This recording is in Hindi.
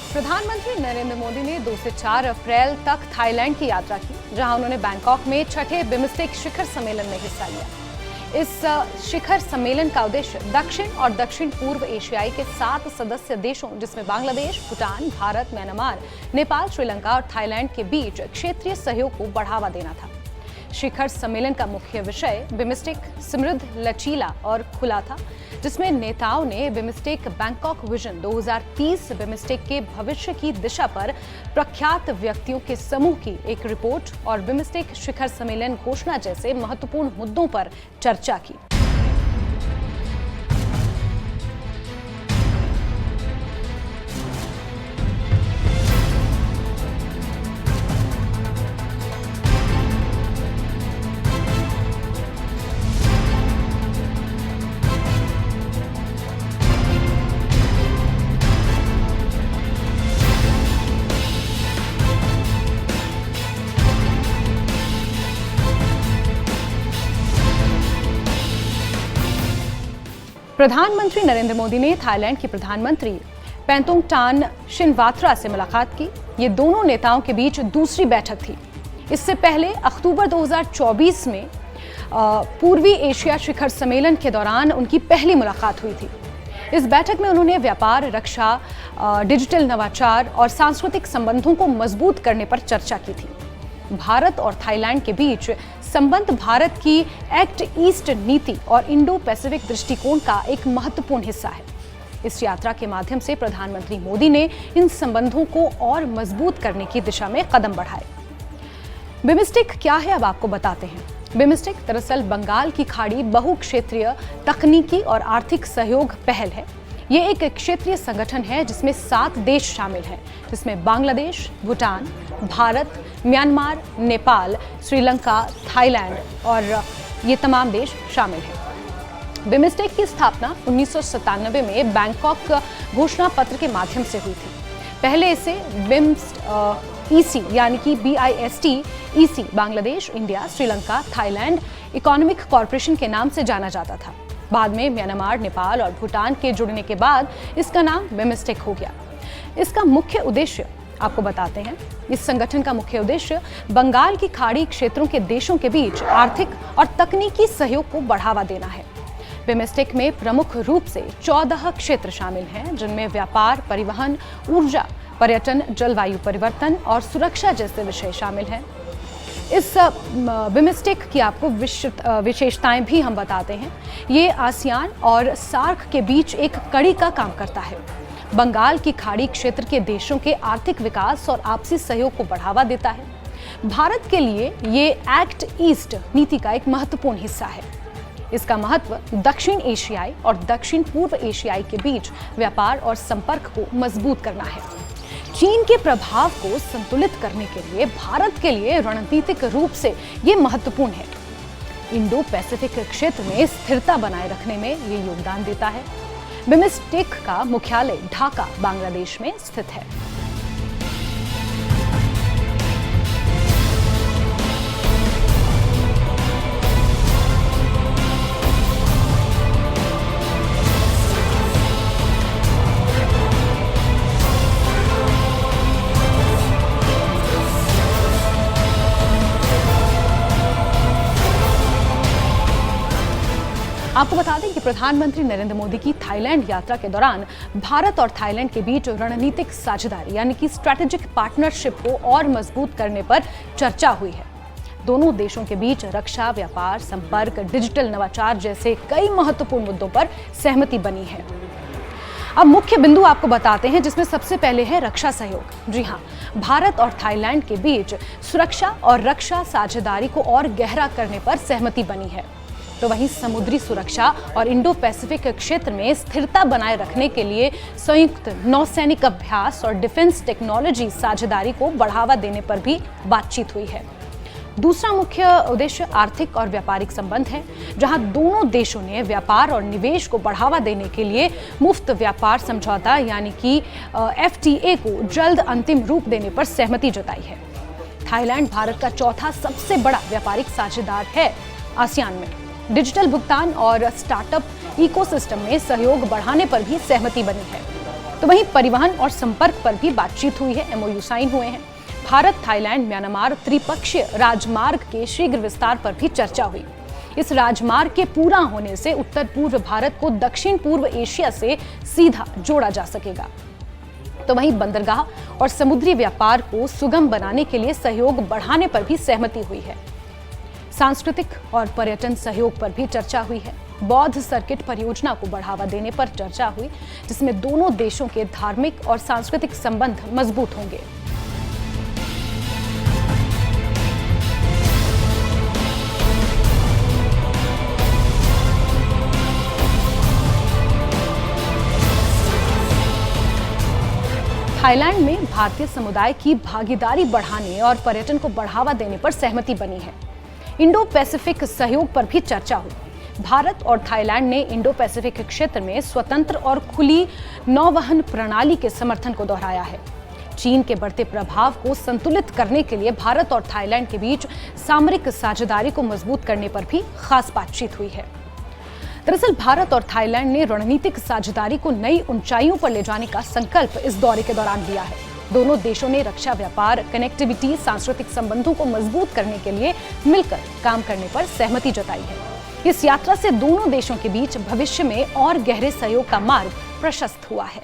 प्रधानमंत्री नरेंद्र मोदी ने 2 से 4 अप्रैल तक थाईलैंड की यात्रा की, जहां उन्होंने बैंकॉक में छठे बिम्स्टेक शिखर सम्मेलन में हिस्सा लिया। इस शिखर सम्मेलन का उद्देश्य दक्षिण और दक्षिण पूर्व एशियाई के 7 सदस्य देशों, जिसमें बांग्लादेश, भूटान, भारत, म्यांमार, नेपाल, श्रीलंका और थाईलैंड के बीच क्षेत्रीय सहयोग को बढ़ावा देना था। शिखर सम्मेलन का मुख्य विषय बिम्स्टेक समृद्ध, लचीला और खुला था, जिसमें नेताओं ने बिम्स्टेक बैंकॉक विजन 2030 बिम्स्टेक के भविष्य की दिशा पर प्रख्यात व्यक्तियों के समूह की एक रिपोर्ट और बिम्स्टेक शिखर सम्मेलन घोषणा जैसे महत्वपूर्ण मुद्दों पर चर्चा की। प्रधानमंत्री नरेंद्र मोदी ने थाईलैंड की प्रधानमंत्री पेंटोंगटान शिनवात्रा से मुलाकात की। ये दोनों नेताओं के बीच दूसरी बैठक थी। इससे पहले अक्टूबर 2024 में पूर्वी एशिया शिखर सम्मेलन के दौरान उनकी पहली मुलाकात हुई थी। इस बैठक में उन्होंने व्यापार, रक्षा, डिजिटल नवाचार और सांस्कृतिक संबंधों को मजबूत करने पर चर्चा की थी। भारत और थाईलैंड के बीच संबंध भारत की एक्ट ईस्ट नीति और इंडो पैसिफिक दृष्टिकोण का एक महत्वपूर्ण हिस्सा है। इस यात्रा के माध्यम से प्रधानमंत्री मोदी ने इन संबंधों को और मजबूत करने की दिशा में कदम बढ़ाए। बिम्स्टेक क्या है, अब आपको बताते हैं। बिम्स्टेक दरअसल बंगाल की खाड़ी बहुक्षेत्रीय तकनीकी और आर्थिक सहयोग पहल है। ये एक क्षेत्रीय संगठन है जिसमें 7 देश शामिल हैं, जिसमें बांग्लादेश, भूटान, भारत, म्यांमार, नेपाल, श्रीलंका, थाईलैंड और ये तमाम देश शामिल हैं। बिम्स्टेक की स्थापना 1997 में बैंकॉक घोषणा पत्र के माध्यम से हुई थी। पहले इसे ईसी यानी कि BIST Bangladesh, India, Sri Lanka, Thailand economic corporation के नाम से जाना जाता था। बाद में म्यांमार, नेपाल और भूटान के जुड़ने के बाद इसका नाम बिम्स्टेक हो गया। इसका मुख्य उद्देश्य आपको बताते हैं। इस संगठन का मुख्य उद्देश्य बंगाल की खाड़ी क्षेत्रों के देशों के बीच आर्थिक और तकनीकी सहयोग को बढ़ावा देना है। बिम्स्टेक में प्रमुख रूप से 14 क्षेत्र शामिल हैं, जिनमें व्यापार, परिवहन, ऊर्जा, पर्यटन, जलवायु परिवर्तन और सुरक्षा जैसे विषय शामिल हैं। इस बिम्स्टेक की आपको विशेषताएं भी हम बताते हैं। ये आसियान और सार्क के बीच एक कड़ी का काम करता है। बंगाल की खाड़ी क्षेत्र के देशों के आर्थिक विकास और आपसी सहयोग को बढ़ावा देता है। भारत के लिए ये एक्ट ईस्ट नीति का एक महत्वपूर्ण हिस्सा है। इसका महत्व दक्षिण एशियाई और दक्षिण पूर्व एशियाई के बीच व्यापार और संपर्क को मजबूत करना है। चीन के प्रभाव को संतुलित करने के लिए भारत के लिए रणनीतिक रूप से ये महत्वपूर्ण है। इंडो पैसिफिक क्षेत्र में स्थिरता बनाए रखने में ये योगदान देता है। बिम्स्टेक का मुख्यालय ढाका, बांग्लादेश में स्थित है। आपको बता दें कि प्रधानमंत्री नरेंद्र मोदी की थाईलैंड यात्रा के दौरान भारत और थाईलैंड के बीच रणनीतिक साझेदारी यानी कि स्ट्रैटेजिक पार्टनरशिप को और मजबूत करने पर चर्चा हुई है। दोनों देशों के बीच रक्षा, व्यापार, संपर्क, डिजिटल नवाचार जैसे कई महत्वपूर्ण मुद्दों पर सहमति बनी है। अब मुख्य बिंदु आपको बताते हैं, जिसमें सबसे पहले है रक्षा सहयोग। जी हाँ, भारत और थाईलैंड के बीच सुरक्षा और रक्षा साझेदारी को और गहरा करने पर सहमति बनी है। तो वहीं समुद्री सुरक्षा और इंडो पैसिफिक क्षेत्र में स्थिरता बनाए रखने के लिए संयुक्त नौसैनिक अभ्यास और डिफेंस टेक्नोलॉजी साझेदारी को बढ़ावा देने पर भी बातचीत हुई है। दूसरा मुख्य उद्देश्य आर्थिक और व्यापारिक संबंध है, जहां दोनों देशों ने व्यापार और निवेश को बढ़ावा देने के लिए मुफ्त व्यापार समझौता यानी कि FTA को जल्द अंतिम रूप देने पर सहमति जताई है। थाईलैंड भारत का चौथा सबसे बड़ा व्यापारिक साझेदार है आसियान में। डिजिटल भुगतान और स्टार्टअप इकोसिस्टम में सहयोग बढ़ाने पर भी सहमति बनी है। तो वहीं परिवहन और संपर्क पर भी बातचीत हुई है, MOU साइन हुए हैं। भारत, थाईलैंड, म्यांमार त्रिपक्षीय राजमार्ग के शीघ्र विस्तार पर भी चर्चा हुई। इस राजमार्ग के पूरा होने से उत्तर पूर्व भारत को दक्षिण पूर्व एशिया से सीधा जोड़ा जा सकेगा। तो वहीं बंदरगाह और समुद्री व्यापार को सुगम बनाने के लिए सहयोग बढ़ाने पर भी सहमति हुई है। सांस्कृतिक और पर्यटन सहयोग पर भी चर्चा हुई है। बौद्ध सर्किट परियोजना को बढ़ावा देने पर चर्चा हुई, जिसमें दोनों देशों के धार्मिक और सांस्कृतिक संबंध मजबूत होंगे। थाईलैंड में भारतीय समुदाय की भागीदारी बढ़ाने और पर्यटन को बढ़ावा देने पर सहमति बनी है। इंडो पैसिफिक सहयोग पर भी चर्चा हुई। भारत और थाईलैंड ने इंडो पैसिफिक क्षेत्र में स्वतंत्र और खुली नौवहन प्रणाली के समर्थन को दोहराया है। चीन के बढ़ते प्रभाव को संतुलित करने के लिए भारत और थाईलैंड के बीच सामरिक साझेदारी को मजबूत करने पर भी खास बातचीत हुई है। दरअसल भारत और थाईलैंड ने रणनीतिक साझेदारी को नई ऊंचाइयों पर ले जाने का संकल्प इस दौरे के दौरान लिया है। दोनों देशों ने रक्षा, व्यापार, कनेक्टिविटी, सांस्कृतिक संबंधों को मजबूत करने के लिए मिलकर काम करने पर सहमति जताई है। इस यात्रा से दोनों देशों के बीच भविष्य में और गहरे सहयोग का मार्ग प्रशस्त हुआ है।